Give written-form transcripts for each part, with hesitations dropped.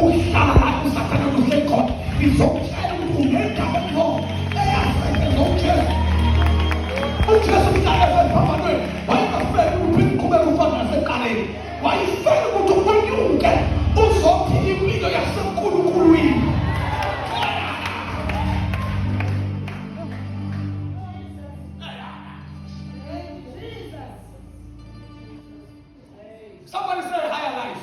uhlala la usathane uhleli khona ngizokutshela ukuthi unegama elilodwa eyafeke zokuthela uJesu mhlala esephambanweni wayengafeli ukuthi uqhubeke ufana nasekuqaleni wayefeli ukuthi unyuke uzothi impilo yasenkulunkuluwini. Somebody say higher life.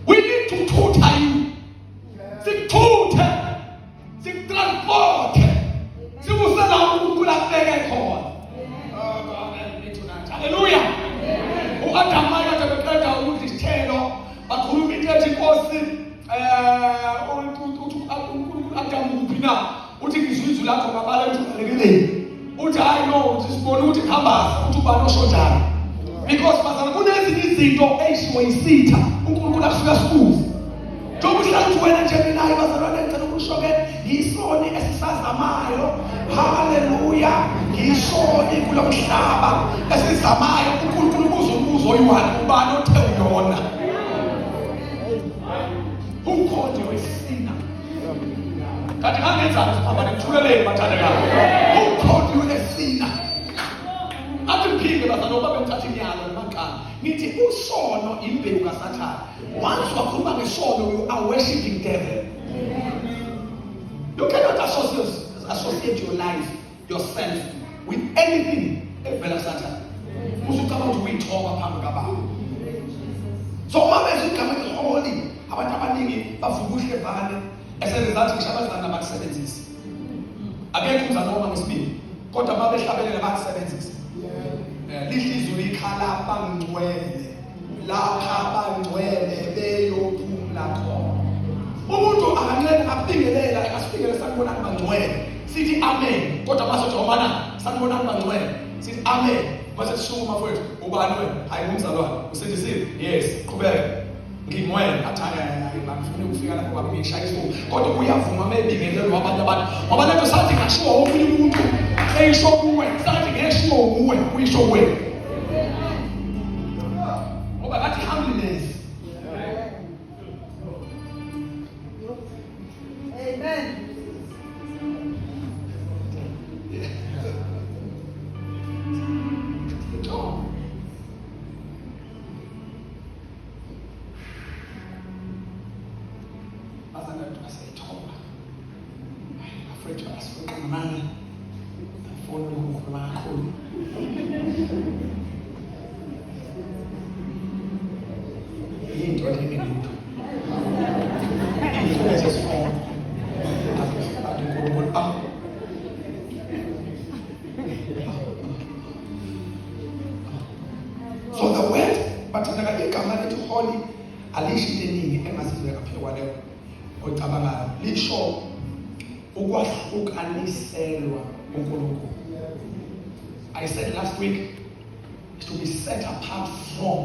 We need to tutor you. Sikututhe, sikutransporte, sikusela ukulafeka khona. Hallelujah. U-Adam manje beqeda ukuthi isithelo bakhuluma into ethi Nkosi uNkulunkulu Adam kuphi na? Uthi ngizwe izwi lakho ngabala ukuthi ubalekile. Uthi hayi no, sibona ukuthi khambaza ukuthi ubani oshojayo. Because bazana kunezinye izinto ezishiwo yisitha uNkulunkulu akusuka sibuze. Njengoba uhlala wena nje naye bazalwane ngicela ukusho ke yisoni esisazamayo. Hallelujah. Yisoni kulo mhlaba esizamayo uNkulunkulu ubuzo umbuzo oyi-1 ubani othe uyona. Who called you a sinner? Kanti ngangenzani siphambane ngithuleleni bathandekayo. Who called you a sinner? Athi mphinde bazalwane babemthatha inyalo emakhala. Nithi usono imbewu kaSathane. Once wakhuluma ngesono you are worshiping devil. You cannot associate your life, yourself with anything evela Satan. Usukaba ukuthi uyithoka phambi kababa. So uma bezigama holy abantu abaningi bavuka uhlevane esezathi ngishabazana abakusebenzisi. Akekho umzana noma ngesibili kodwa babehlabelele abakusebenzisi. Lihliziyo likhala bangcwele lapha bangcwele beyophumula khona. Umuntu akancane afingelela asifikele sanibona bangcwele sithi amen kodwa masojomana sanibona bangcwele sithi amen mase sishuma mfowethu ubani wena hayi umzalwane usendisile yes qhubeka ngingcwele athanda ngifuna ukufika lapho babe ngishaya isifuba kodwa uyavuma mebingelelo wabantu wabantu sathi ngashiwo omunye umuntu eyisho kuwe sathi ngeshiwo kuwe uyisho kuwe ngoba bathi humbleness. Amen. So the word bathandeka igama lethu holy alisho into eningi engasizeka phela kwaleyo ocabangayo lisho ukwahlukaniselwa uNkulunkulu. I said last week to be set apart from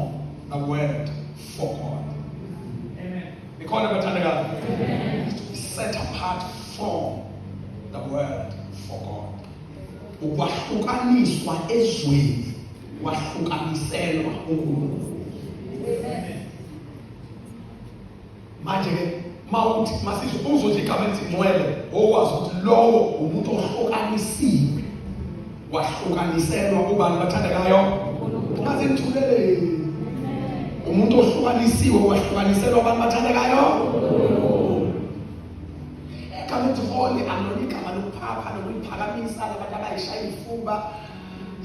the word for God. Amen. Because bathandeka to be set apart from the word for God. Ukwahlukaniswa ezweni wahlukaniselwa uNkulunkulu. Manje ke mawuthi masizwe uzothi igama elithi ngcwele okwazi ukuthi lowo umuntu ohlukanisiwe wahlukaniselwa ubani bathandekayo ungaze ngithulele umuntu ohlukanisiwe wahlukaniselwa ubani bathandekayo igama elithi holy alona igama lokuphapha nokuphakamisa abantu abayishaya ifuba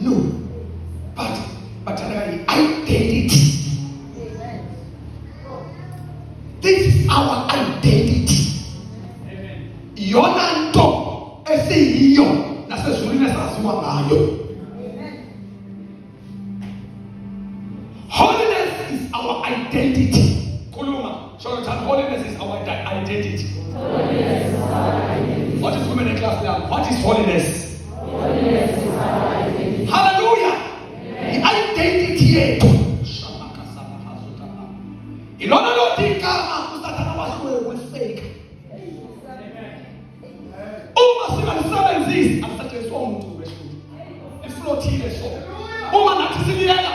no. But identity. This is our identity. Yona nto esiyiyo nasezulwini esaziwa ngayo. Holiness is our identity. Kuluma, holiness is our identity. What is women in class now? What is holiness? Holiness is our identity. Hallelujah. The identity yethu ilona lotigama usathana wahluwe fake. Uma singalisebenzisi akusetshenziswa umuntu wesulu iflothile so uma nathi siliyela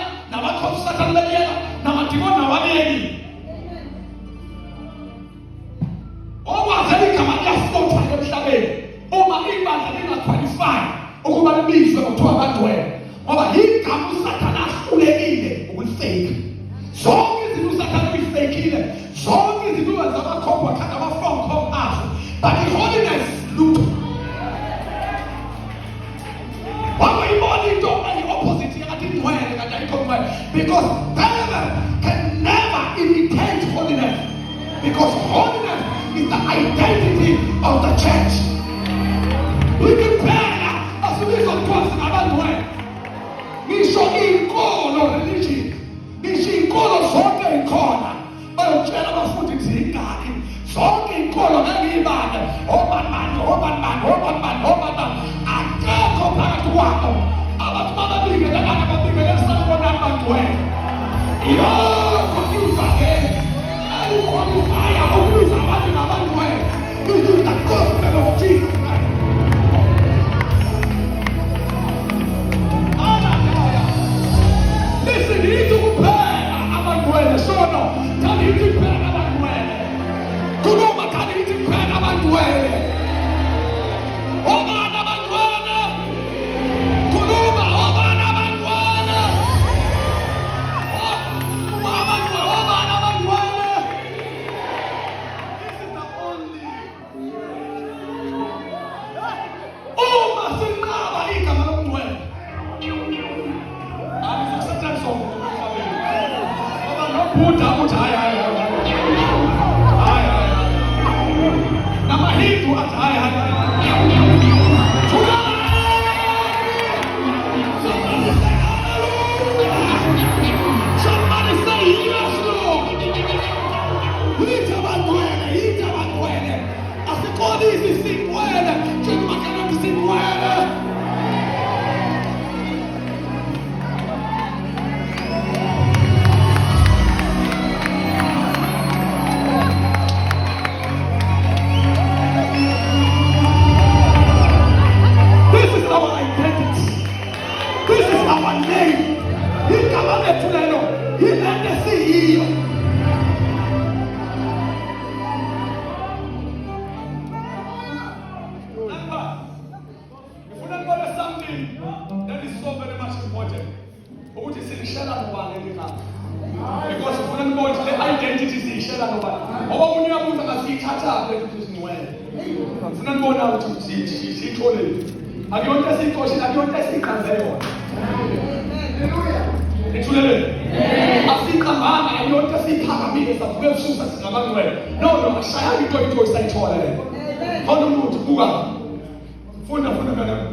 babizwe kuthiwa abangcwele ngoba igama uSathane ahlulekile ukulifake. Zonke izinto uSathane uyifakile, zonke izinto wenza amakhompha kanti ama-phone call azo, but i-holiness lutho. Wawuyibona into eyi-opposite yathi ngcwele kanti ayikho ngcwele, because devil can never imitate holiness, because holiness is the identity of the church. Kuphela asibizwa kuthiwa singabangcwele. Ngisho inkolo religion, ngisho inkolo zonke ikhona, bayotshela abafundi zingaki zonke inkolo ngangiyibane obani, akekho phakathi kwabo abantu bababikele abanye babikele sanibona abangcwele. Confuse ukubiza abantu ngabangcwele. This is the gospel of Jesus Christ. Listen, yithi kuphela abangcwele sono, kanti yithi kuphela abangcwele. Khuluma kanti yithi kuphela abangcwele. Obani abangcwele? Khuluma obani abangcwele? Obani abangcwele? This is the only. Uma sinqaba igama lomngcwele. Buddha uthi hayi namahindu athi hayi somebody say yes Lord. Yithi abangcwele asikolisi singcwele njengomakanothi singcwele.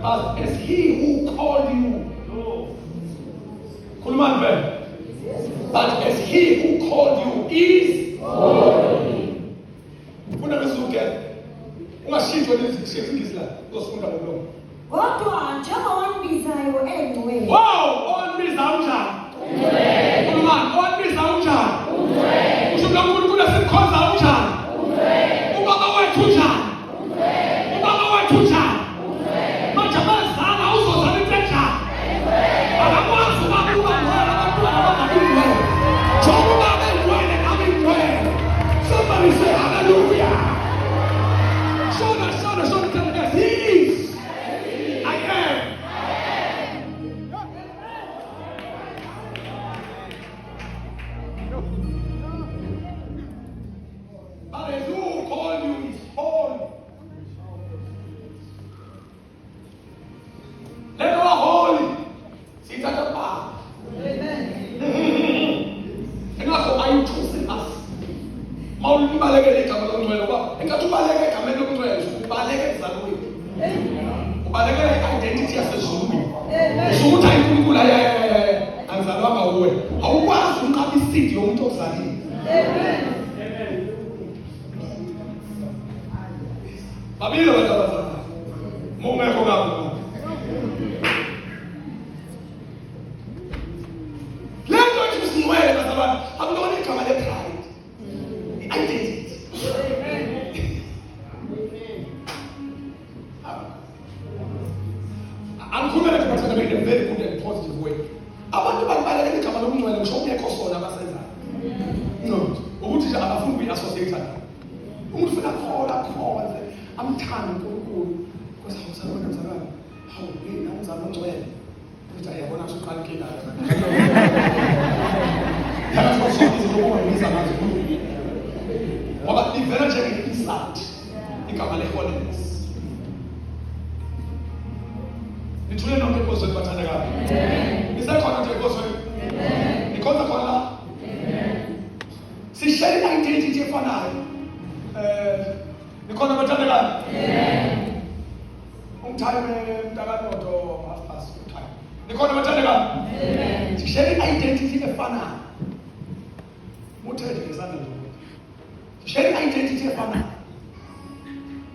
As he who called you, but as he who called you is holy. Ungashintshwa lezi zingisi la uzofunda ngomlomo. Kodwa njengoba wangibizayo engcwele. Wow, onbiza unjani? Ungcwele. Onbiza unjani? Ungcwele. Usho uNkulunkulu esikhonza unjani? Ungcwele. Ubaba wethu unjani? Ungcwele. Ubaba wethu unjani? Manje abazana uzozala into enjani? Akakwazi ubaba ngcwele, abantwana bangabingcwele. Njengoba ubaba engcwele nami ngcwele. Somebody say hallelujah. Show the he is. I am. But as who called you is holy. Let go holy. Sit at the bar. Amen. And also, are you choosing us? Maulini baleke igama lomngcwele ngoba engathi ubaleke egameni lomngcwele ubaleke ezalweni. Ubaleke identity yasezulwini. Ukuthi ayinkulunkulu angizalwanga kuwe. Awukwazi ukunqaba isidi yomuntu ozalile. Babili abantu abazalwa. Mungekho ngapho. Lento ethi singcwele bazalwane, akulona igama le-pride. Identity. I'm committed to in a very good and positive way. Abantu balibala igama lomngcwele ngisho ungekho sona abasenzayo. No, ukuthi nje abafuni ukuyi-associate. Umuntu ufuna khona amthanda uNkulunkulu. Because awusabona mzalwane. Hawu, hey, nawuzalwane ungcwele. Ukuthi ayabona usuqala inkinga la. Yakho sokuzokuba ngiza ngazo. Ngoba ivela njenge-insult igama le-holiness. Nithule nonke enkosini bathandekayo. Nisekhona nje enkosini. Nikhona khona la. Sishare identity efanayo. Nikhona bathandekayo. Umthayime mntakaNodo half-past time. Nikhona bathandekayo. Sishare identity efanayo. Muthethe ngesandla nje. Share identity efanayo.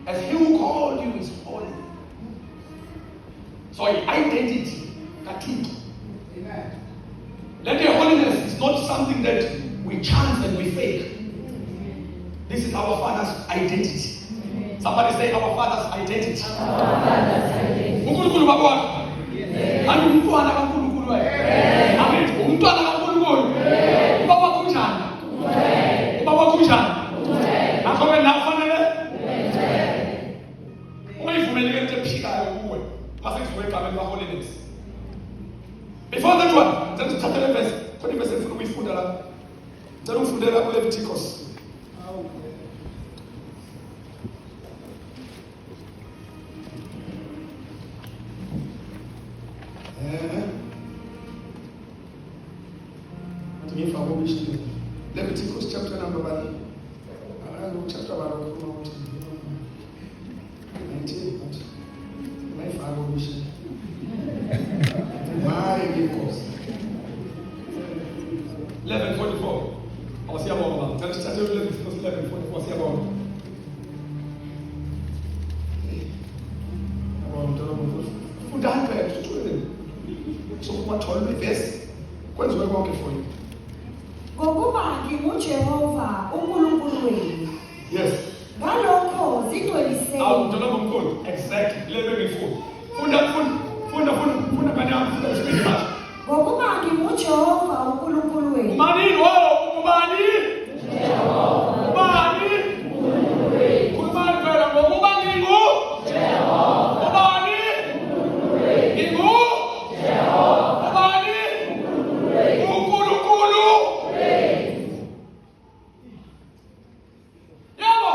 As he who called you is holy. So identity kaThixo. Amen. Let the holiness is not something that we chance and we fake. This is our Father's identity. Somebody say our Father's identity. Unkulunkulu bakho. Antu umntwana kaNkulunkulu wena. Amen. Umntwana kaNkulunkulu. Ubaba kunjani? Ubaba kunjani? Akhobe nafanele. Uyivumeleke into ephikayo kuwe. Phase kuwe igama la holiness. Before that one, then tuthathe le verse. Khona verse efuna ukuyifunda la. Ngicela ufundela ku Leviticus. Leviticus chapter number 1. Chapter 1. 19. My father wish. My because 11:44. I was here about that. Chapter 11:44. Was here about. Udahamba tuthule. So kubathola ivesi. Kwenziwe konke for you. Ngokuba nginguJehova uNkulunkulu wenu. Yes. Ngalokho zigcweliseni. Awuntolomkhulu. Exactly. Lebe before. Funda kanjani funda speak. Ngokuba nginguJehova uNkulunkulu wenu. Ubani lo? Ubani? Jehova. Ubani? uNkulunkulu wenu. Ubani phela ngokuba ngingu Jehova. Ubani? uNkulunkulu wenu. Ngingu Jehova. Ubani? uNkulunkulu wenu. uNkulunkulu wenu. Yebo.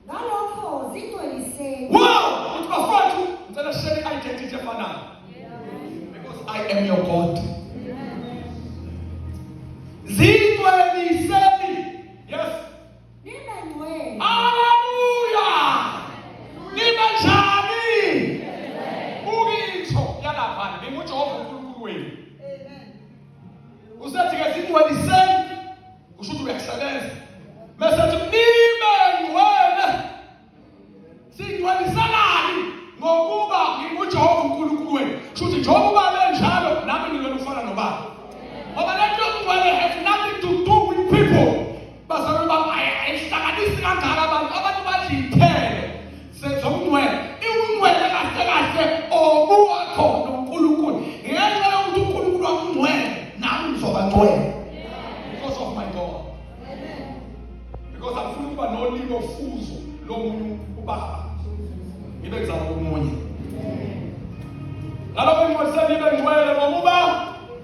Ngalokho zigcweliseni. Wow! Utbafatu ngicela share identity efanayo. Because I am your God. Zigcweliseni. Yes. Nibe ngcwele. Hallelujah! Nibe njani? Ukitho yalaphana nginguJehova uNkulunkulu wenu. Amen. Usethi ke zigcweliseni usho ukuthi uyakusebenza. Mase nibe ngcwele. Sigcweliselani ngokuba nginguJehova uNkulunkulu wenu. Shuthi Jehova uba benjalo nami ngilona ufana nobaba. Ngoba lento ngcwele has nothing to do with people. Bazalwane bami ayihlanganisi kangaka abantu bathi ithele. Sezongcwele. Ungcwele kahle obuwakho noNkulunkulu. Ngenxa yokuthi uNkulunkulu wangcwele nami ngizoba ngcwele. Because of my God. Because angifuni ukuba nolimi ofuzo lomunye ubaba. Ngibe ngizaba umunye. Ngalokho ngicela nibe ngcwele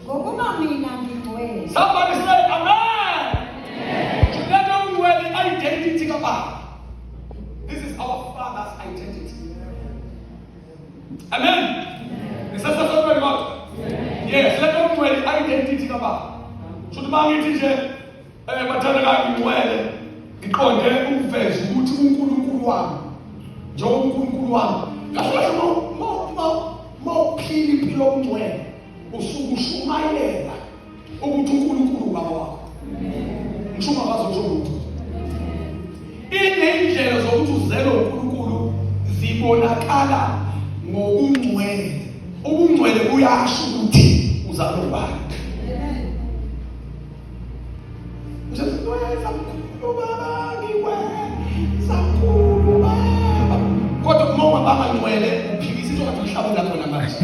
ngokuba mina ngingcwele. Somebody say amen. Let us ngcwele identity kababa. This is our Father's identity. Amen. Is that something God? Yes, let us ngcwele identity kababa. Should mangithi nje bathandekayo ngcwele ngiqonde ukuveza ukuthi uNkulunkulu wami njengoba uNkulunkulu wami kahle mawuphila impilo yokungcwele usukushumayela ukuthi uNkulunkulu baba wakho ngishuma ngazo nje indlela zokuthi uzele uNkulunkulu zibonakala ngobungcwele. Ubungcwele buyasho ukuthi uzalwa ubani. Kodwa uma ungabanga ngcwele uphikisa into kade uhlabela khona manje.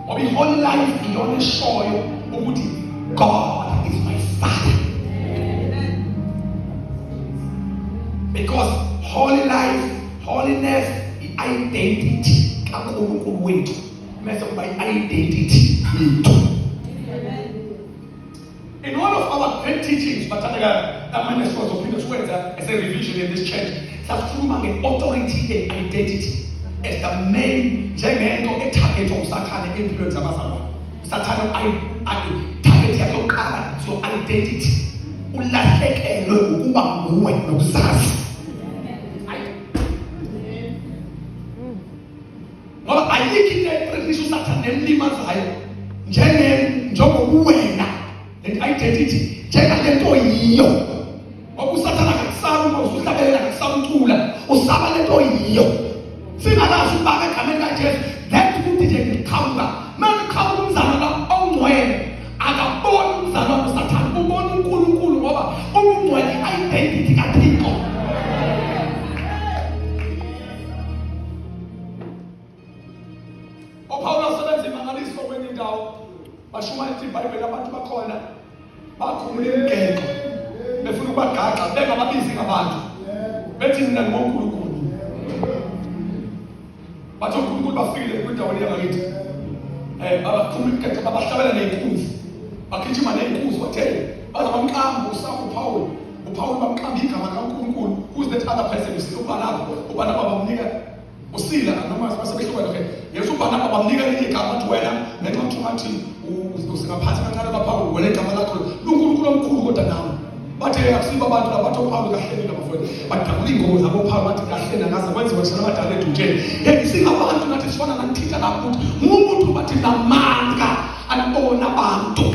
Ngoba i-whole life iyona eshoyo ukuthi God is my Father. Because holy life, holiness, i-identity kaNkulunkulu wethu. mese kuba i-identity yethu. In all of our great teachings, bathandeka amandla sophinde siwenza as a revision in this church, sasikhuluma nge-authority and identity as the main njengento etargetwa usathane empilweni zabazalwane. Usathane target yakhe yokuqala so identity. Ulahlekelwe ukuba nguwe nokuzazi. Ngoba ayikho into eqiniso usathane emlimazayo njengobuwena identity njengalento yiyo. Ngoba usathana akakusaba uma usuhlabelela akakusaba ucula usaba lento yiyo. Singalazi ubaba egameni kaJesu that ukuthi nje ngiqhamuka manje qhamuka umzalwane ongcwele akaboni umzalwane usathana ubona uNkulunkulu ngoba ungcwele identity kaThixo. uPawulos sebenza imangaliso kwenye indawo bashumayela iBhayibheli abantu bakhona bakhumula imigelo befuna ukubagaxa bengababizi ngabantu bethi mina ngoNkulunkulu bathi uNkulunkulu bafikile kwindawo yangakithi abakhumula imigelo babahlabela nenkunzi bakhijima nenkunzi bathele bazabamqamba uPawulo bamqamba igama kaNkulunkulu. Who's that other person? uBanaba bamnika uSila noma basebehluka okay Yesu uBanaba bamnika igama athi wena ngenxa ukuthi usingaphansi kancane kaPawulo wena igama lakho uNkulunkulu omkhulu kodwa nawe bathe akusiba abantu labathi uPawulo kahleli ngabafowethu badabula ingomo zabo uPawulo bathi kahlena ngaze kwenziwe thina abadala edutsheni singabantu nathi sifana nanithitha lapho ukuthi umuntu bathi namandla anibona abantu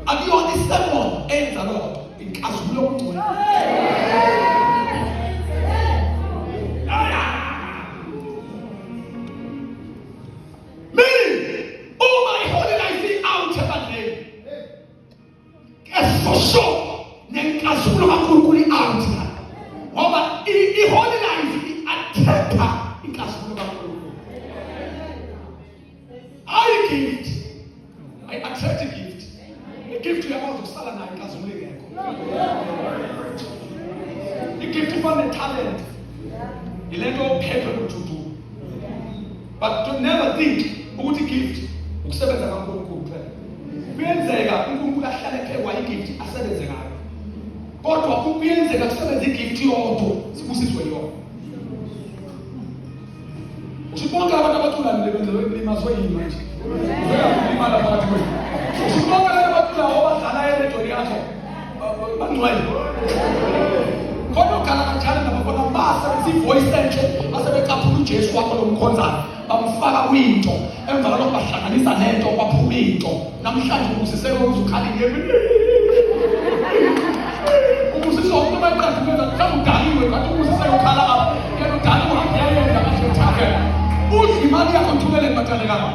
akuyona isemon enza lokho inkazulo yokugcina. For sure, nenkazulo kaNkulunkulu out ngoba i-holy life i-attracta inkazulo kaNkulunkulu. I attract a gift. A gift uyakwazi ukusala nayo inkazulo engekho. I-gift ifana ne-talent ilento ophephe kujuju, but don't never think ukuthi gift ukusebenza kaNkulunkulu kuphela. Kuyenzeka uNkulunkulu ahlale ephekwa igift asebenze ngayo, kodwa kuyenzeka kusebenza igift yodwa sibusiswe yona. Usibonga abantu abacula limazwe yini manje? Uyakulimala phakathi kwethu. Usibonga abantu abacula obadlala eredio yakho bangcwele. Kodwa ukhala kanjani nabafana basebenzisa ivoice enhle basebecaphula uJesu wakho lomkhonzana bamfaka kwinto emva kwalokho bahlanganisa nento kwaphuma into. Namhlanje usiseke uzukhala ngeke usiseke ukuba iqhaza kwenza mhlawumbe udaliwe ngathi usiseke ukhala apha yena udaliwe ngayayenza ngathethake uthi imali yakho thumele ebatalekana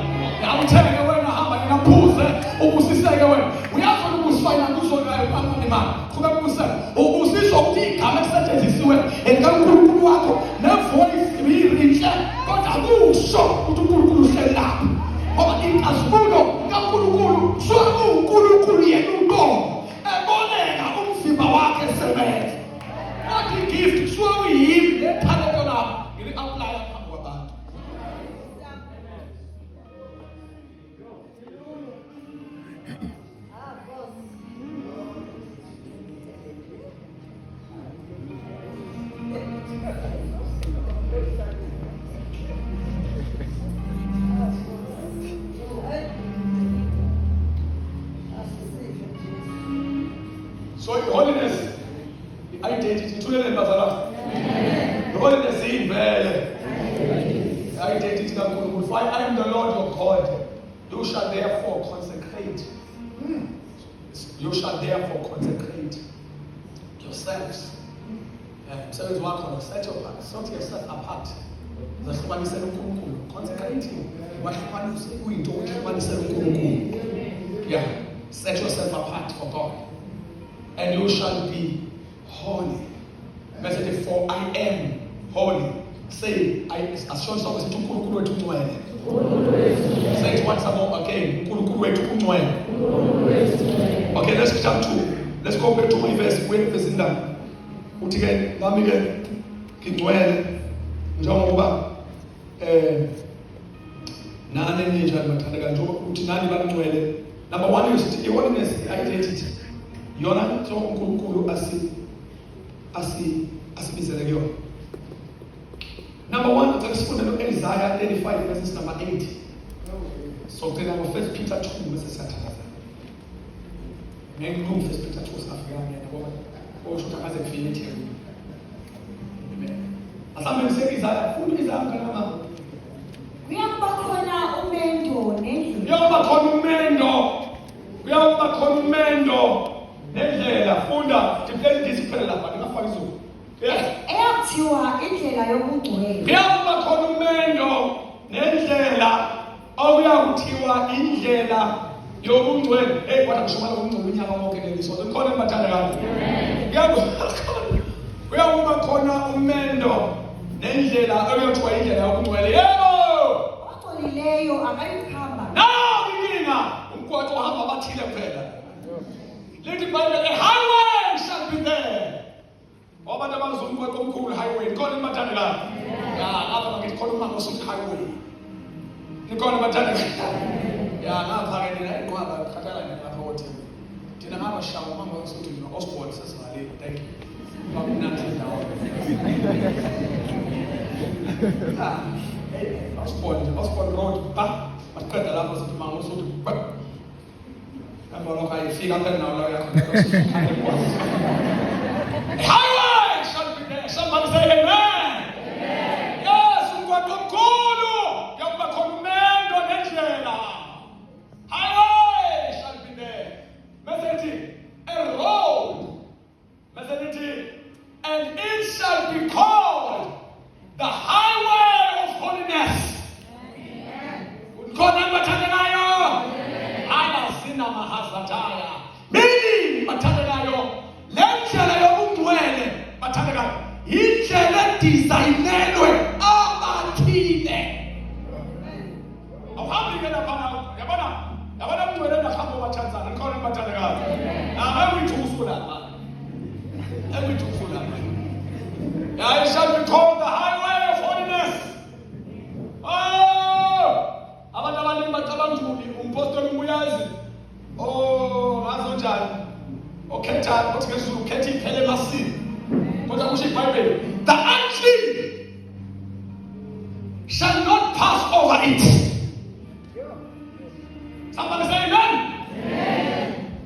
awuthenge wena hamba ngaphuze ubusiseke wena uyafuna ubusifayina kuzonayo phambi imali kuba kubusela ubusisho ukuthi igama elisetshenzisiwe enkaNkulunkulu wakho nevoice irinhle kodwa akusho ukuthi uNkulunkulu uhlelapha ngoba inkazulo kaNkulunkulu uNkulunkulu yena uqobo eboneka umzimba wakhe esebenza. Not a gift uyimi lethalento lakho ili-apply phambi kwabantu. So holiness, the identity, the holiness is the identity that for I am the Lord your God. You shall therefore consecrate. You shall therefore consecrate yourselves. Set yourself apart. Consecrating. Yeah. Set yourself apart for God. And you shall be holy. Message for I am holy. Say, as Sean said, say it once more again. Okay, let's jump to. Let's go back to my verse. Where is it now? Utigen, Namigen, Kidwell, John Oba, nani enjani bathandekayo njengoba ukuthi nani bangcwele. Number one is i-holiness, i-identity. Yona so uNkulunkulu asibizele kuyona. Number one, utasifunda no-Isaiah 35 verses number 8. So then I'm 1 Peter 2 verses 8. Ngikhuluma 1 Peter 2 safika ngena ngoba osho ukuthi akaze kufike etheni. Amen. Asambe ngisebenzisa futhi izami kana Kuyakuba khona umendo nendlela. Kuyakuba khona umendo nendlela. Funda discipline lapha ngafaka izulu. Eyakuthiwa indlela yobungcwele. Kuyakuba khona umendo nendlela okuyakuthiwa indlela yobungcwele. Kodwa kushomala ubungcwele unyaka wonke ngelisonto. Likhona emathandekayo. Kuyakuba khona umendo nendlela okuyakuthiwa indlela yobungcwele. Yebo! Olileyo akayikhamba. Inkinga umgwaqo ohamba abathile kuphela. Lithi iBhayibheli, a highway shall be there. Abantu abazuma umgwaqo omkhulu highway. Ikhona emathandekayo. Ngapha ngithi khona umango osuthi highway. Ikhona emathandekayo. Ngapha ke nina iqwaba khathala ngapha hotel. Thina ngaba shawo umango osuthi no Osborne sesivalile. Thank you. Bakunathi ndawo. Osborne Road, baqeda lapho sithi mango sothi kambe lokho ayifika phela nawo la yakho. Highway shall be there. Somebody say amen. Yes, umgwaqo omkhulu yakuba khona umendo nendlela. Highway shall be there. Message a road. Message and it shall be called the highway of holiness. Khona bathandekayo. Ayazina mahazataya. Mini bathandekayo. Lendlela yobungcwele bathandekayo. Indlela edesignelwe abathile. Awuhambi ke lapha yabona umngcwele nakhamba bathandzana. Khona bathandekayo. Awuyithusula lapha. It shall be called the highway of holiness. Abantu abaningi bacabanga ukuthi umpostoli uyazi. Ngazo njani? Okhethani ukuthi ngesiZulu ukhetha iphele emasini. Kodwa kusho iBhayibheli, the unclean shall not pass over it. Somebody say amen.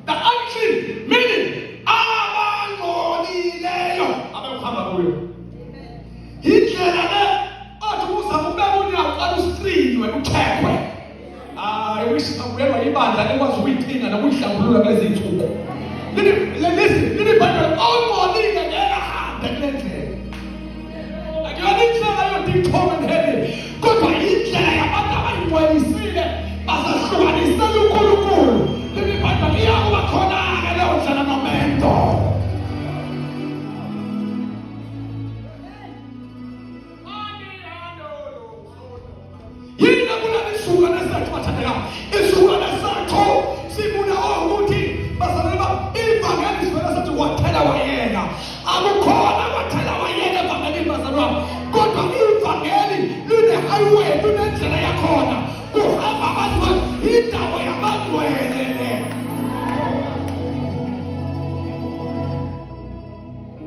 The unclean, meaning abangcolileyo abekuhamba kuyo. Indlela le othi uzama ukubeka unyawo xa usitrinywe uthekwe. Uyabuyelwa ibandla ekwazi ukuyiphinga nokuyihlambulula kulezi iy'nsuku. Lithi iBhayibheli ongcolile ngeke ahambe kule ndlela. Akuyona indlela yodictomenheli, kodwa indlela yabantu abayingcwelisile basahlukanisela uNkulunkulu. Lithi iBhayibheli iyakuba khona-ke leyo ndlela nomendo. Isukana sakho sibuna ukuthi bazalwa ivangeli sivela sathi wathela wayena. Akukhona wathela wayena evangeli bazalwa. Kodwa ivangeli line highway, lunendlela yakhona. Kuhamba abantu indawo yabangcwele.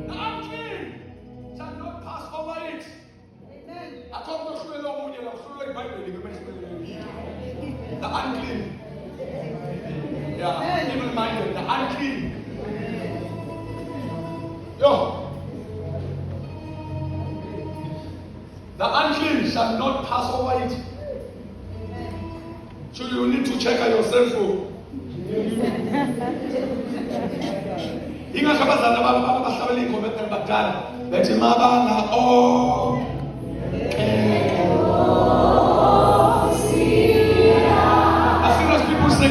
The unclean shall not pass over it. Akho kuhlelo omunye la kuhlelo iBhayibheli ngemehlelo. The unclean. Yeah, even minded, the unclean. The unclean shall not pass over it. So you need to check yourself. Ingakabazana abahlabela iinkomete bakudala bethi mabanga as soon as people say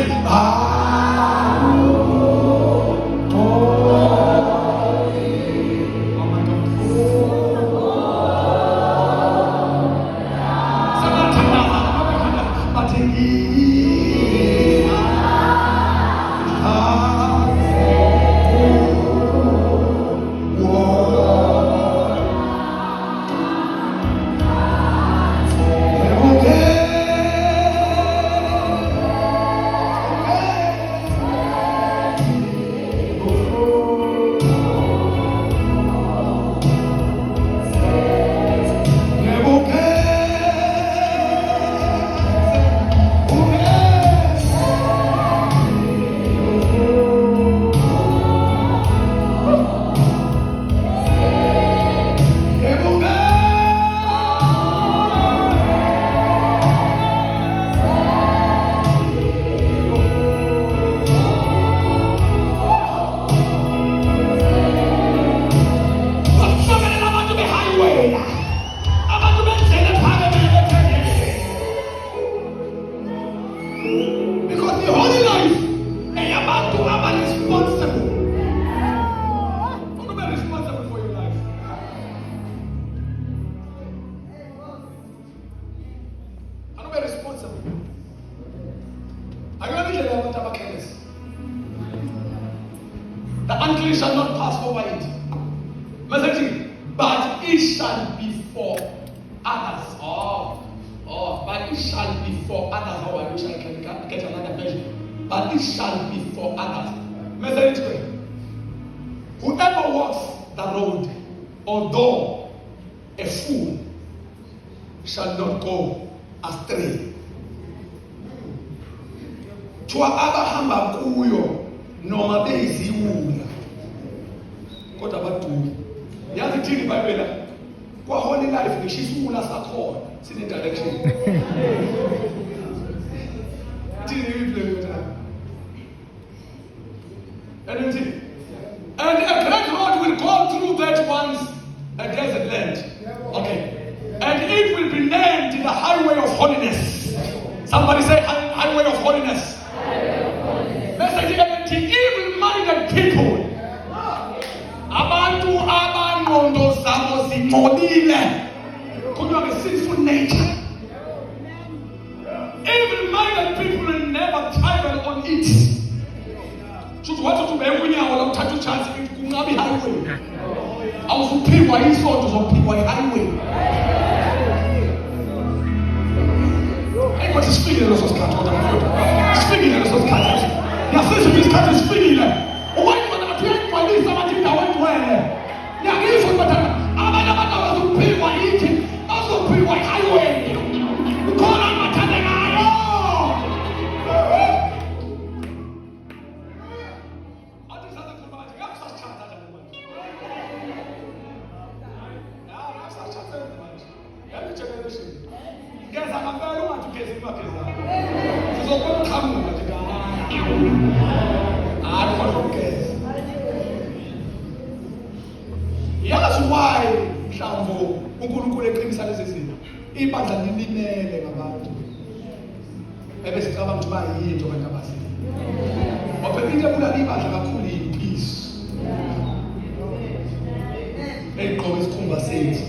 The unclean shall not pass over it. Message, but it shall be for others. But it shall be for others. Oh, I wish I can get another version. But it shall be for others. Message, whoever walks the road, although a fool, shall not go astray. Chwa abahamba kuyo noma beyiziwula kodwa abaduli. Yazi thini iBhayibheli kwa holy life ngishisiwula sakhona sine direction. Thini iBhayibheli yona. And a great road will go through that once a desert land. Okay. And it will be named the highway of holiness. Somebody say highway of holiness. Message, evil-minded people. Abantu abanondo zabo zingcolile. Could you have a sinful nature? Evil-minded people will never travel on it. Chuthi wathi ube unyawo la uthatha uchance kungabi highway. Awuzuphikwa isonto zophikwa highway. Hey, what is speaking leso sikhathi kodwa mfowethu? Speaking leso sikhathi. Yasizwe isikhathi sifikile. Ukwenzela ukuthi uyayigcwalisa abathi indawo engcwele. Yakizwa ukuthi abantu abazophikwa yithi bazophikwa highway. Ukhona amathandekayo. That's why mhlambo uNkulunkulu eqinisa lezi zinto. Ibandla lilimele ngabantu. Ebesicabanga ukuthi bayinto abantu abasile. Ngoba into ebulala ibandla kakhulu yipeace. Eqobo isikhumba sethu.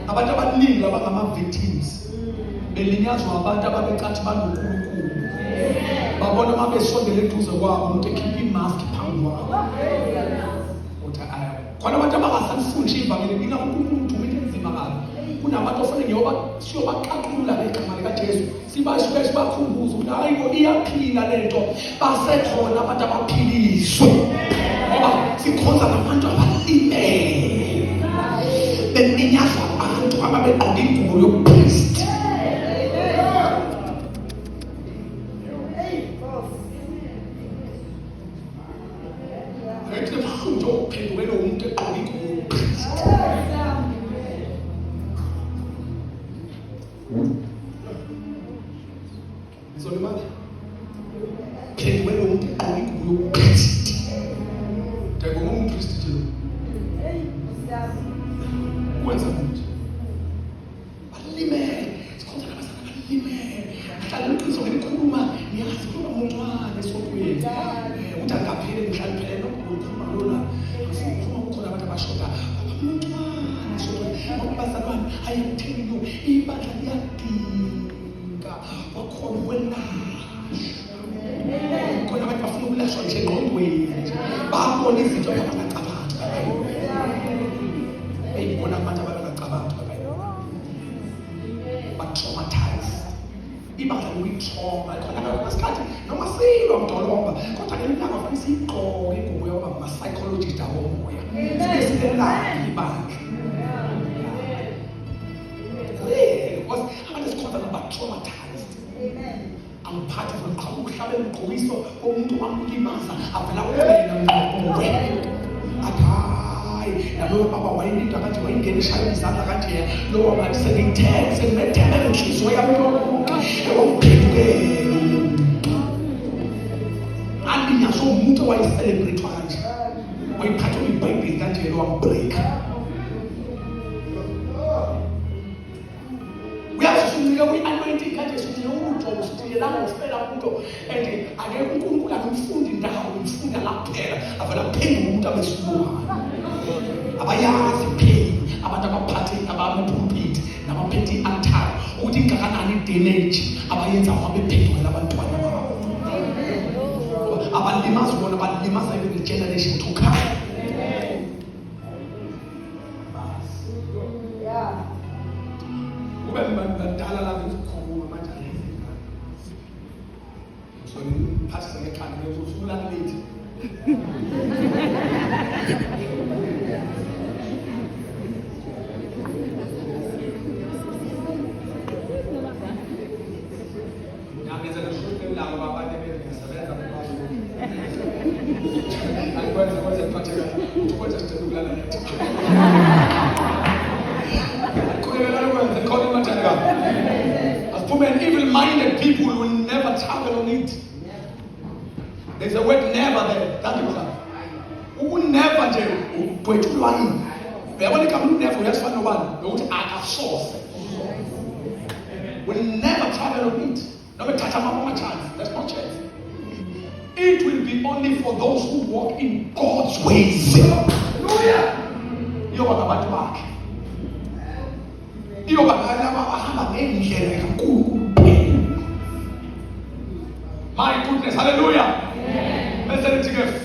Abantu abaningi abangama-victims belinyazwa abantu ababecathi banoNkulunkulu. Babona uma besondele eduze kwabo umuntu ekhipha imaski phambi kwabo. Khona abantu abangasalifundisa ivangeli mina uNkulunkulu umuntu enzima kabi. Kunabantu ofanele ngiyoba siyobaqaqulula ngegama likaJesu. Sibashiwe sibakhumbuze ukuthi hayibo iyaphila lento. Basekhona abantu abaphiliswe. Ngoba sikhonza nabantu abalimele. Beminyazwa abantu ababegqoke ingubo yobupriest. abalimazi bona balimaza even the generation to come. Yeah. Kube badala la ukukhuluma manje ngizingane. So pastor ngekhanda uzosula late. As poor and evil-minded people will never travel on it. There's a word never there. Thank you, brother. Who will never do? When you come never, you just find one. You want a source. Will never travel on it. Never touch a mama chance. That's not chance. It will be only for those who walk in God's ways. Hallelujah. You're about to walk. You're about to my goodness, hallelujah.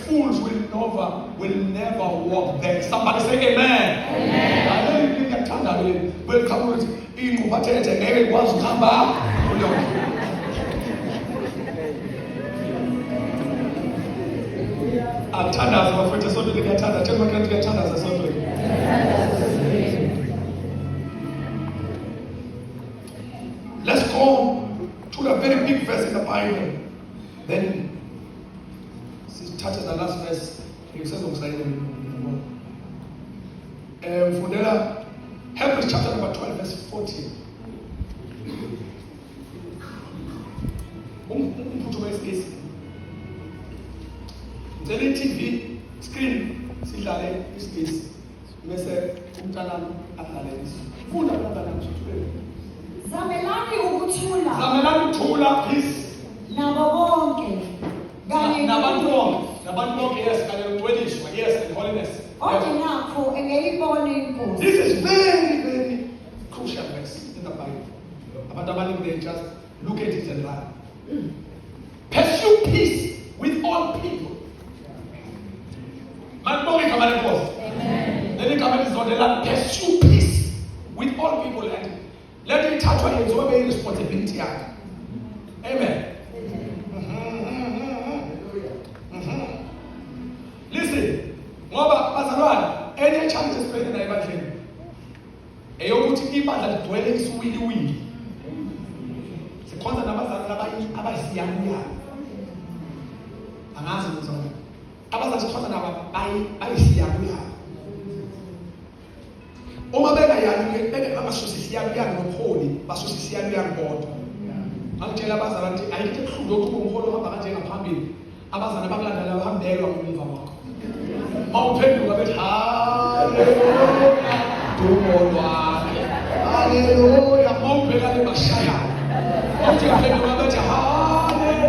Fools will never walk there. Somebody say amen. I know you think you're welcome with you. Let's go to a very big verse in the Bible. Then she touches the last verse. He says Hebrews chapter number 12, verse 14. The TV screen, see that this is message Zamelani ukuthula. Zamelani ukuthula, please. Nabo bonke. Nabantu bonke, yes, kanye nokucweliswa, yes, and holiness. Nakho engeyibona inkosi. This is very, very crucial verse in the Bible. Abantu abaningi they just look at it and run. Pursue peace with all people. Manibonge igama lenkosi. Amen. Leli gama lizondela pursue peace with all people and let me touch on your responsibility. Amen. Listen, ngoba bazalwane, any challenge esibhekene nayo ebandleni eyokuthi ibandla lidwele isuwiliwili. Sikhonza nabazalwane abayisiyanuyayo. Angazi ngizona. Abazalwane sikhonza nabo bayisiyanuyayo. Uma bengayanuke bangasusa isiyanuyayo ngopholi, basusa isiyanuyayo bodwa. Ngitshela abazalwane ukuthi ayikho ebuhlungu yokuthi umholo uhamba kanje ngaphambili. Abazalwane bakulandela bahamdelwa umva wakho. Mawuphenduka bethi haleluya, dumolwane, haleluya, mawubheka le bashaya. Mawuphenduka bethi haleluya.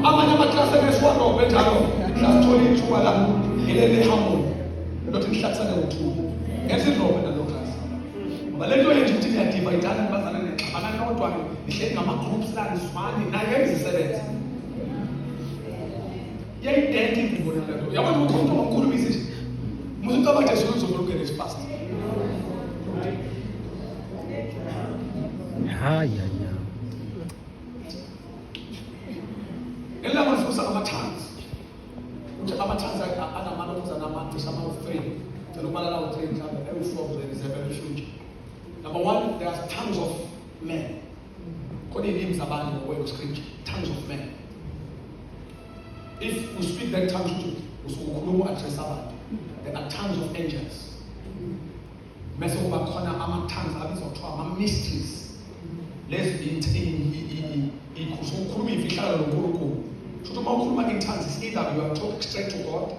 Amanye amaklasi ebesiwano benjalo, sasithola ithuba la ngilele hamoni. Lothi ngihlatsana ngothuli. Ngesizolo nalo klasi. Ngoba lento yenje ukuthi ngiyadivayidana nabazalwane ngixabana kodwa nihleli ngama-groups la nisifani naye ngizisebenza. Yayidente ngibona lento. Yabona ukuthi umuntu omkhulumisa nje. Umuntu abathe sizozobuluke nesipasta. Haya. Elama fusa ama-tongues. Ukuthi ama-tongues anamano kuzanamatu sama-frame. Noma la uthini mhlawumbe ewu-4 zebele future. Number one, there are tongues of men. Khona iy'limi zabantu ngokwelo scripture, tongues of men. If we speak that tongues to usukhuluma address abantu, there are tongues of angels. Mase kuba khona ama-tongues abizwa kuthiwa ama-mysteries. Lezi ukhuluma iy'fihlakalo noNkulunkulu. Futhi uma ukhuluma in tongues, it's either you are talking straight to God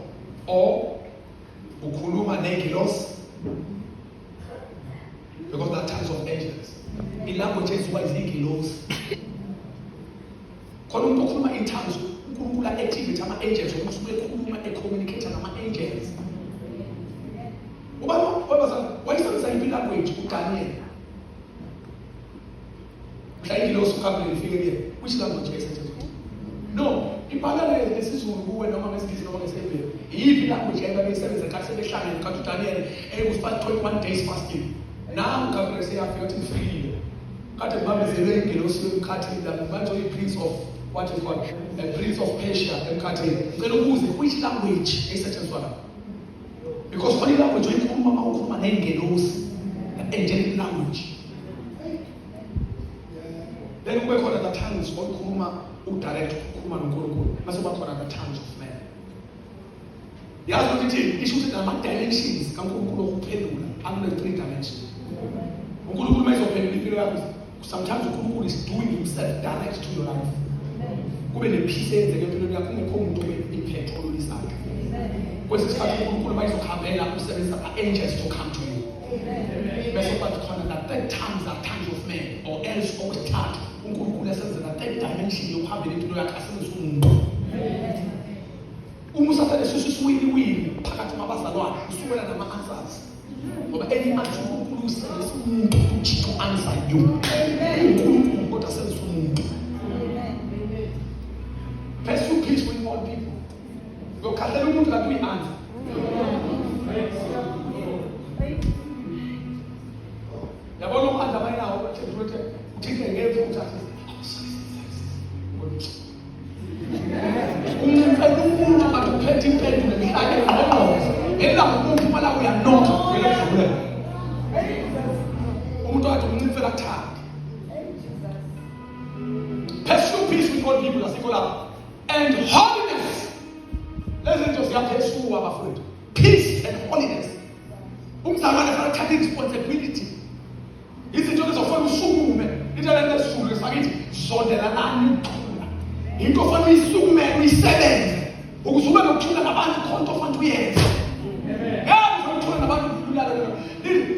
or ukhuluma negilos. Because there are tongues of angels. In languages wise igilos. Khona umuntu okhuluma in tongues, uNkulunkulu activate ama-angels ukuthi ekhuluma ecommunicate nama-angels. Wayisebenzisa yiphi language uDaniel? Which language is it? No, ibhala lesizulu kuwe noma ngesingisi noma ngesebhele. Iyiphi language ayibabeyisebenza kahle sebehlangene kaDaniel usifaka 21 days fasting. Now Gabriel sayafika ukuthi ngifile. Kade babezelwe ingelosi yomkhathini lapho manje prince of what is called the prince of Persia emkhathini. Ngicela ukuze which language esetshenziswa lapho? Because only language oyikhuluma uma ukhuluma nengelosi, angelic language. Then we call the tongues of Kuruma, direct Kuruma and Kurukuru. That's what we call the tongues of men. The other thing is, issues that are dimensions come from Kurukuru, under 3 dimensions. Kurukuru is open. Sometimes Kurukuru is doing himself direct to your life. When the pieces, the people are coming to impact all this out. Because it's starting Kurukuru is to come in and angels to come to you. That's what we call that tongues are tongues of men, or else always touch. uNkulunkulu esenza that dimension yokuhambela impilo yakhe asebenzisa umuntu. Uma usathane sisiwili phakathi kwabazalwane usukela nama-answers. Ngoba any answer uNkulunkulu usebenzisa umuntu ukuthi to-answer you. uNkulunkulu kodwa asebenzisa umuntu. Pursue peace with all people. Ngokhalela umuntu kanti uyi-answer. Yabona umhanda abayinawo ukuthi uthike ngeke uthathe. Umuntu akuphethe impendulo ngihlale ngoba ela umuntu mala uyanokha vele kudlule. Umuntu wathi umncifela kuthanda. Pursue peace with all people asikho lapho. And holiness. Lezi zinto ziyaphesuka abafowethu. Peace and holiness. Umzalwane kufanele athathe responsibility. Izinto lezofuna usukume indlela lesizulu sakithi zondelana ukuthula into ofana uyisukume uyisebenze ukuze ube nokuthula nabantu khonto ofana uyenze yebo ukuthula nabantu kulala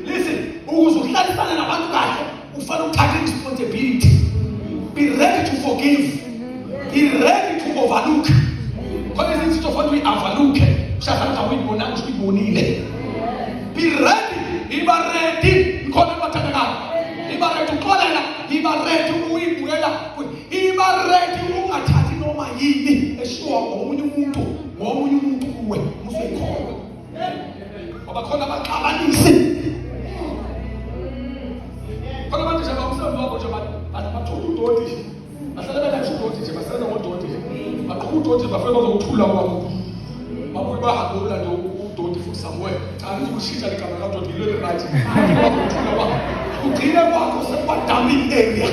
listen ukuze uhlalisane nabantu kahle ufana uthathe responsibility be ready to forgive be ready to overlook kodwa izinto ofana uyi-overlook ushafana uyibona uyibonile be ready iba ready khona bathandana iba ready ukuxolela iba ready ukuyibuyela iba ready ungathathi noma yini eshiwa ngomunye umuntu kuwe musekhona ngoba khona abaxabanisi khona abantu nje abamsebenzi wabo nje bathola udoti bahlala bengathi udoti nje basebenza ngodoti bathola udoti bafika bazokuthula kwabo babuye bahambula nje udoti futhi somewhere cha ukushintsha ligama kadoti yilo right bazokuthula kwabo ugcine kwakho sekwadaming area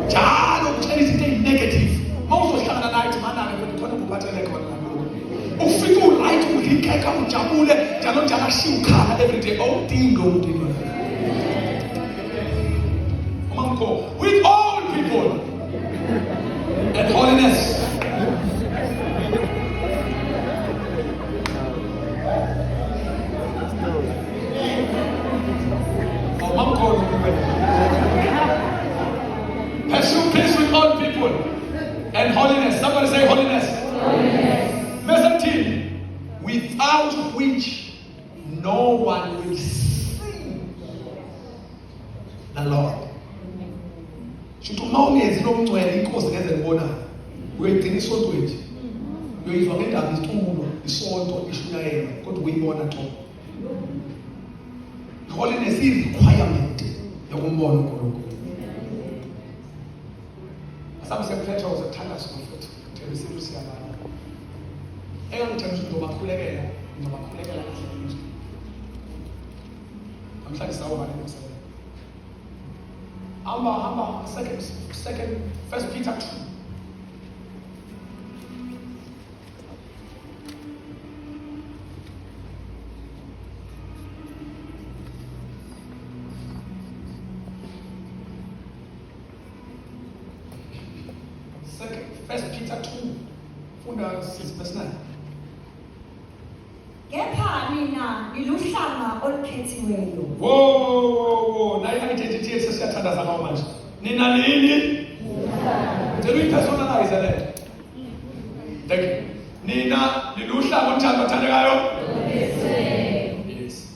njalo kutshela izinto ezinegative mawuzohlangana naye manake khona kuphathele khona ufika uright ulikeka ujabule njalo njalo ashiya ukhala everyday awudingi umuntu Mamko with all people and holiness. Pursue peace with all people and holiness. Somebody say holiness. Verse 17. Without which no one will see the Lord. Shuthi uma ungezi nomncwele inkosi ngeze ngibona. Uyayigcina isonto wethu. Uyizwa ngendaba iculo, isonto ishunyayela kodwa uyibona to. Holiness is requirement yokumbona uNkulunkulu. Some say Petro was a talas prophet. Tell me seriously about it. Engangithemba ukuthi ngizobakhulekela kahle. Amhlanje sawubani ngomsebenzi. Hamba second 1 Peter 2. First Peter 2, funda verse 9. Kepha mina ngiluhlanga olukhethiweyo. Whoa, nayo identity esesiyathandaza ngawo manje. Nina nini? Ngicela uyipersonalize le. Thank you. Nina liluhlanga onjani bathandekayo? Yes.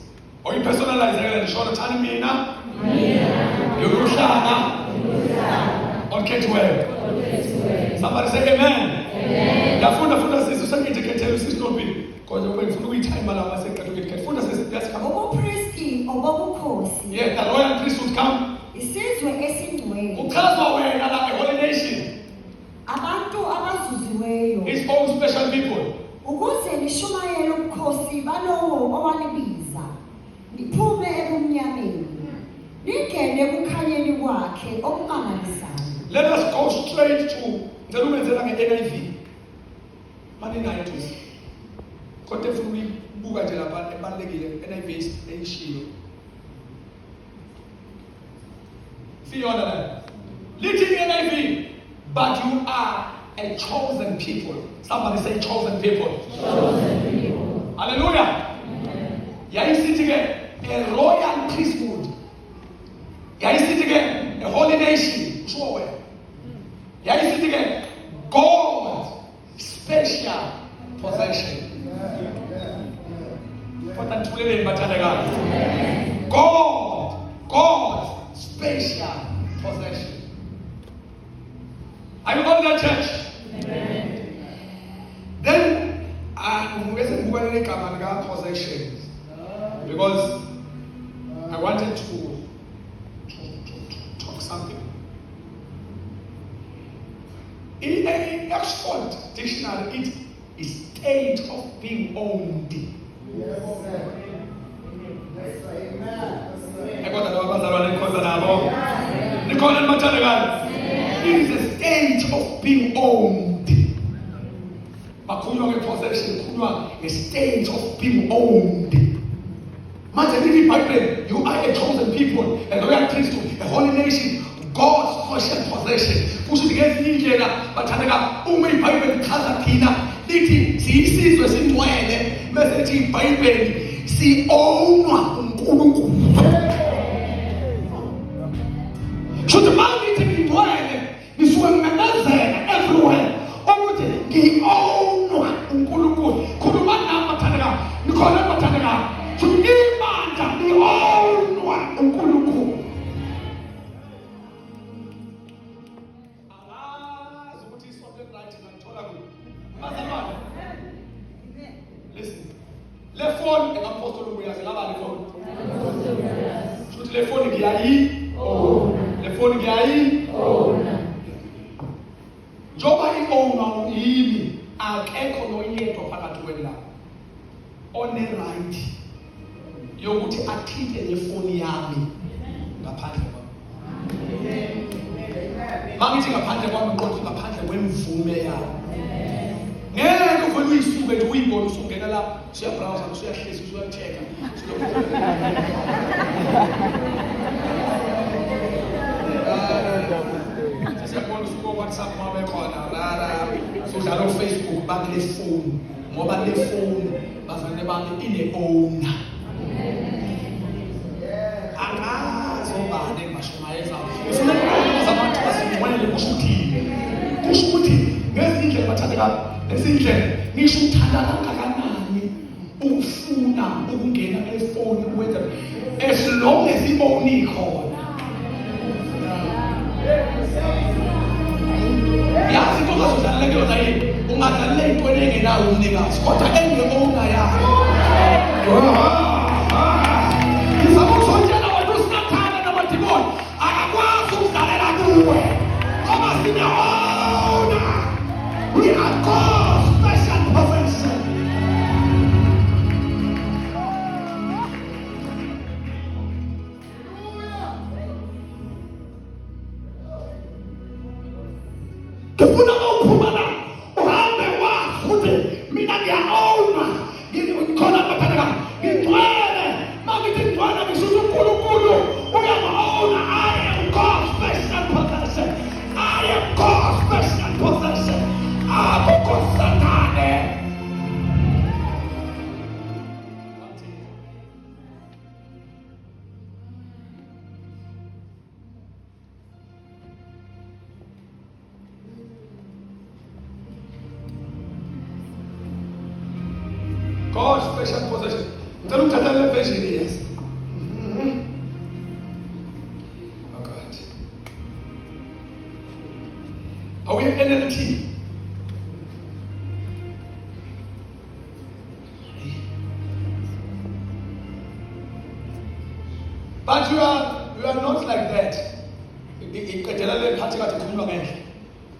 Oyipersonalize ke ngisho uthanda mina. Liluhlanga. Olukhethiweyo. Somebody say amen. Yafunda sisi usengikhethela usisitopini. Kodwa ube ngifuna ukuyithayima la maseqedwe ngikhethe. Funda sisi yasikhamba. Ubupristi obobukhosi. Yeah, the royal priesthood come. Isizwe esingcwele. Uchazwa wena la a holy nation. Abantu abazuziweyo. His own special people. Ukuze nishumayele ubukhosi balowo owalibiza. Niphume ebumnyameni. Ningene ekukhanyeni kwakhe okumangalisayo. Let us go straight to ngicela umenzela nge-NIV. Mani nayo ntusi. Kodwa ufuna ukuyibuka nje lapha ebalekile NIV eyishilo. Siyona la. Lithi NIV, but you are a chosen people. Somebody say chosen people. Chosen people. Hallelujah. Yayisithi ke a royal priesthood. Yayisithi ke a holy nation. Sure. Yayisithi ke God special possession. God special possession. Are you going to that church? Amen. Then possessions, because I wanted to talk something. In an Oxford dictionary, it is state of being owned. Yes, sir. Amen. It is a state of being owned. Bakhulunywa nge-possession, kukhulunywa nge-state of being owned. Manje lithi iBhayibheli, you are a chosen people, a royal priesthood, a holy nation, God's special possession. Kusho ukuthi ngezinye indlela bathandeka uma iBhayibheli ichaza thina lithi siyisizwe singcwele, bese lithi iBhayibheli si-ownwa uNkulunkulu. Should man lithi ngingcwele, nisuke ngimemezela everywhere ukuthi ngi-ownwa uNkulunkulu. Khuluma nami bathandeka, nikhona bathandeka. Should ibandla li-ownwa uNkulunkulu. Listen. Le phone engapostoli uyazi ngabani phone? Should le phone ngiyayi? Oh. Le phone ngiyayi? Oh. Njoba i-owner yimi, akekho noyedwa phakathi kwenu la one-right yokuthi athinte nefoni yami ngaphandle kwami. Mangithi ngaphandle kwami ngiqonde ngaphandle kwemvume yami. Ngeke uvele uyisuke nje uyibone usungena la usuyabrowsa usuyahlisa usuyacheck siyabona usuku WhatsApp mabe khona rara sudlala uFacebook bakule phone ngoba le phone bavane bami ine owner. Angazobane bashumayeza ufuna abantu basingcwele kusho ukuthi ngezindlela bathandeka ezindlela ngisho uthanda kangakanani ukufuna ukungena efoni ukwenza as long as iboni khona. Yazi into ozodlalela kuyona yini ungadlalela into engenayo umnikazi kodwa enge-owner yayo. Ngizakuthontshela wena uSathane namadimoni akakwazi ukudlalela kuwe ngoba sine-owner. We are God's special possession. Ngifuna ukuphuma la uhambe wazi ukuthi mina ngiya-owner. Ngikhona bathandeka ngigcwele. Mangithi ngigcwele ngisho ukuthi uNkulunkulu uyama-owner. I am God's special possession. I am God's special possession. Akukho Sathane. God's special possession. Ngicela ukuthatha le version yes. Oh God. Are we NLT? But you are not like that. We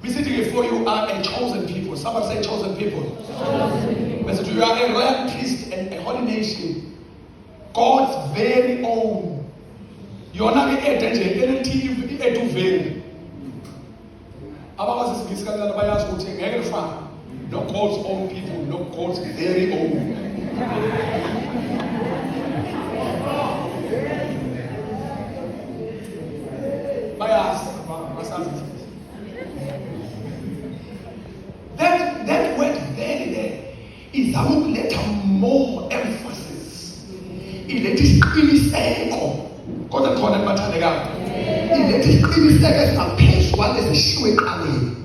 sitting before you are a chosen people. Somebody say chosen people. Chosen. You are a royal priest and a holy nation. God's very own. You are not a very. Not God's own people, not God's very own. That word very there is a little more emphasis. It is echo. God and God and Matanaga. It is a page one is a shoe alley.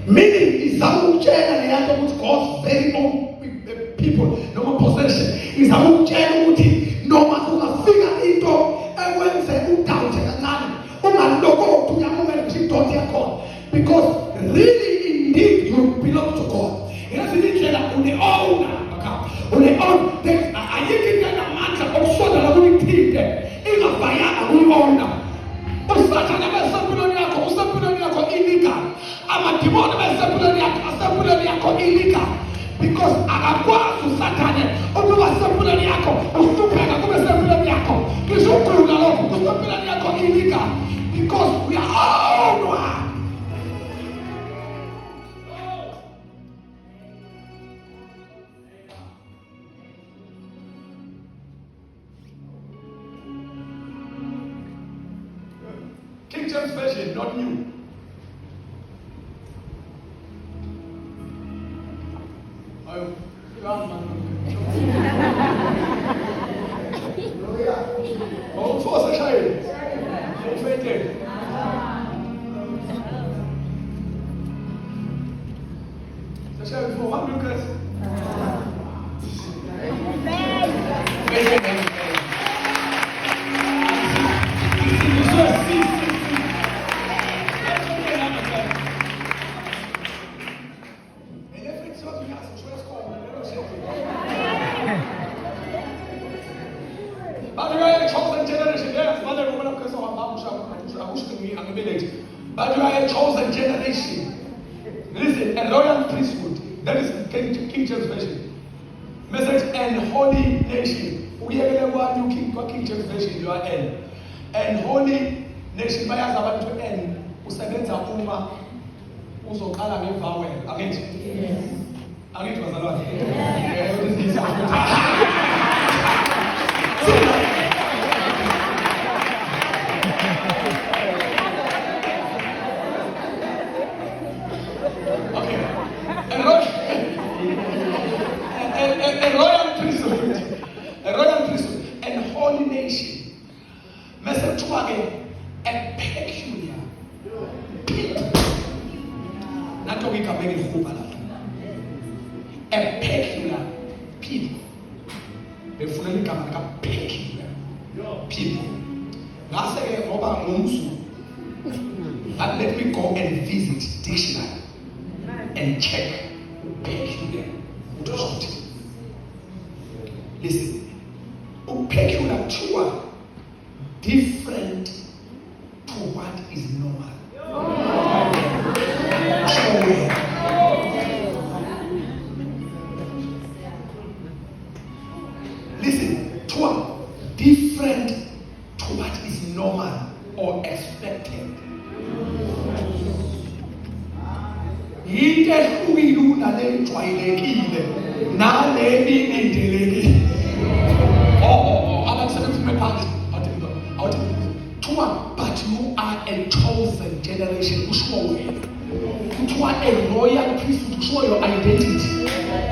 Meaning is a general with God's very own people, no more possession. Is a general no matter figure it out and when they doubt because really indeed you belong to God. It doesn't mean that on the own I get a matter of so that I will think that in a fire I will own them. But Satan never said illegal. I'm a demon illegal. Because I go to Satan, because we are all one. King James Version, not new. Oh, for a child. Offended. The child for 100 years. But you are a chosen generation. Listen, a royal priesthood. That is King James Version. Message and holy nation. We have a one new King James Version. You are N. And holy nation. By us about to N. Usagenza uma. Uzokala ngevawe. Against. Yes. Against was a lot. A royal priesthood, and holy nation. Message to again, a peculiar people. Not that we can make it whole, a peculiar people. The fully come like a peculiar people. Last day, Robert Monsu. But let me go and visit dictionary and check peculiar. Listen, peculiar to different to what is normal. Listen, to different to what is normal or expected. But you are a chosen generation. You are a royal priesthood. You are your identity.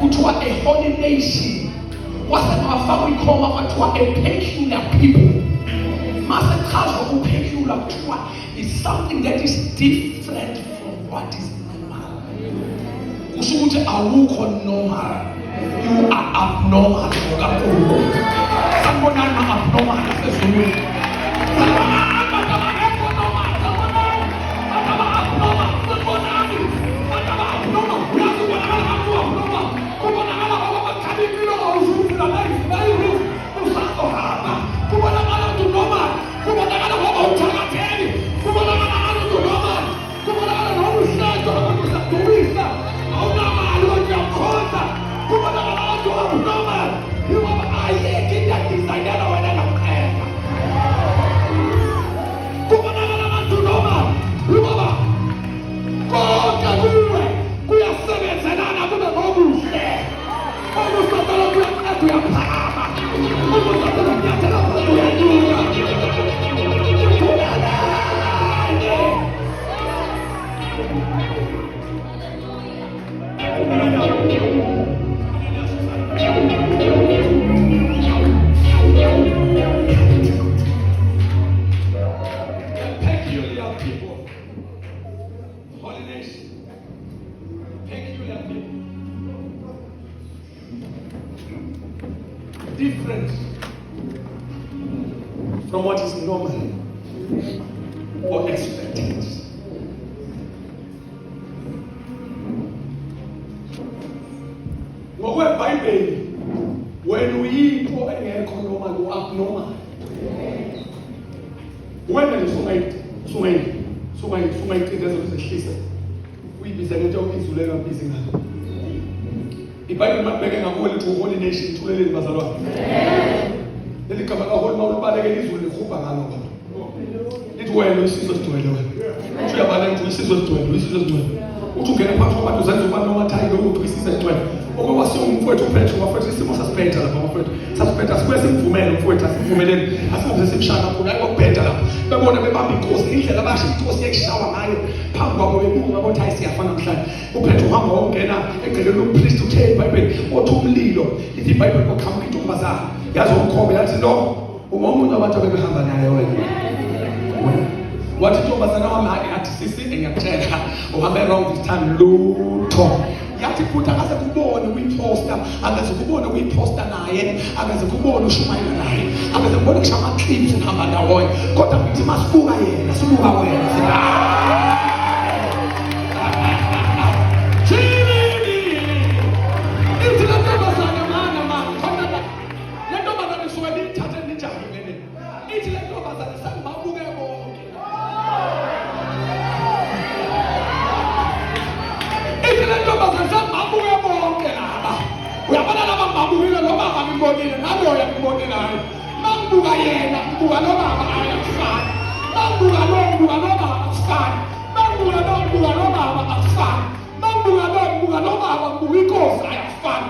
You are a holy nation. What's our family call a peculiar people? Master culture of peculiar is something that is different from what is normal. You are normal. You are abnormal. Someone are abnormal. from what is normal or expected. Ngokwebhayibheli wena uyinto engekho normal u-abnormal. Wena nje sungayicinda ezozehlisa uyibiza ngento izulu engabizi ngayo. IBhayibheli makubeke ngakuwe lithi holy nation thuleleni bazalwane. Leli gama kaholi mawulibaleke izulu likhupha ngalo baba. Lithi wena isizwe sigcwele wena. Uthi uyabaleka ukuthi isizwe sigcwele. Uthi ungena phakathi kwabantu uzenza uba nomathayi lokuthi isizwe sigcwele. Okokuba siwumfowethu uPetro wafethu isimo sasibheda lapha mfowethu. Sasibheda sibuye simvumele mfowethu asivumeleni. Asibuze simshaka khona ayobheda lapha. Bebona bebamba inkosi indlela abasho inkosi yekishawa ngayo. Phambi kwabo bebuka ukuthi hayi siyafana namhlanje. uPetro uhamba wongena egceleni lompriest uthe iBhayibheli othi umlilo. Lithi iBhayibheli koqhamuka intombazana. Yazi umkhombe yathi lo ungomunye wabantu abebehamba naye wena. Wathi intombazana wami yathi sisi engiyakutshela uhambe around this time lutho. Yathi futhi akaze kubone kwiposter, akaze kubone kwiposter naye, akaze kubone ushumayela naye, akaze kubone kusha ama-clips ngihamba ndawonye. Kodwa ngithi masibuka yena, sibuka wena. Ithi le ntombazane mana, le ntombazane suke niyithathe nijahe ngene. Ithi le ntombazane sangibabuke bonke. Ithi le ntombazane sangibabuke bonke laba. Uyabona laba ngibabukile lo baba ngimbonile, nalo uyangibonile hayi. Mangibuka yena, ngibuka lo baba ayakufana. Mangibuka lo baba akufani. Mangibuka lo baba akufani. Mangibuka lo baba ngibuka inkosi ayakufani.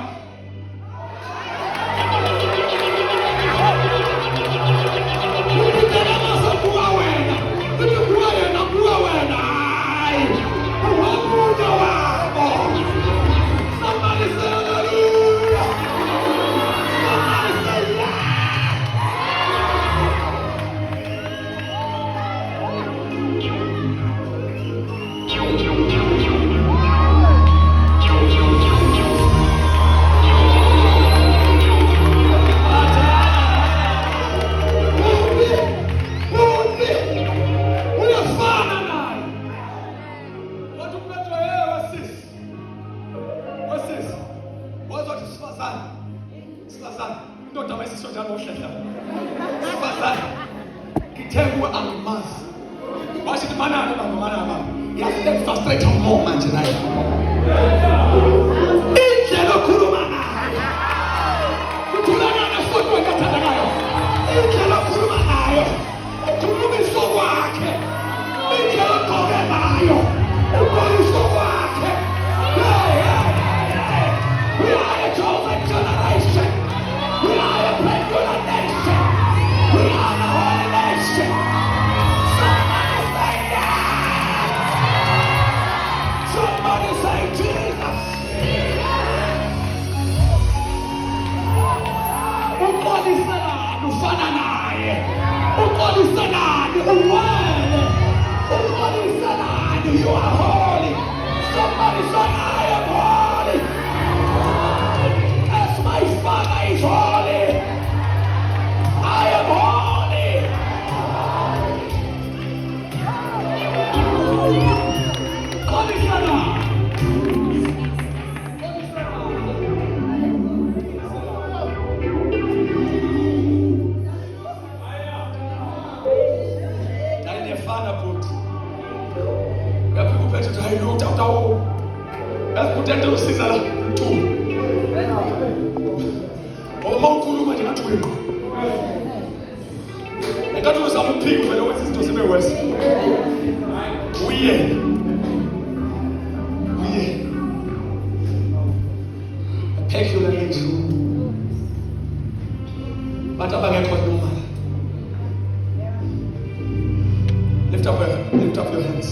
You are holy. Somebody say, I am holy. As my Father is holy. I am holy. Holy Father. Kutenda usiza la mtu. Omakhuluma nje ngathi wenqo. Engathi uzama ukuphika vele wenza izinto zibe worse. Uye. Peculiar angel. But abangekho normal. Lift up your hands.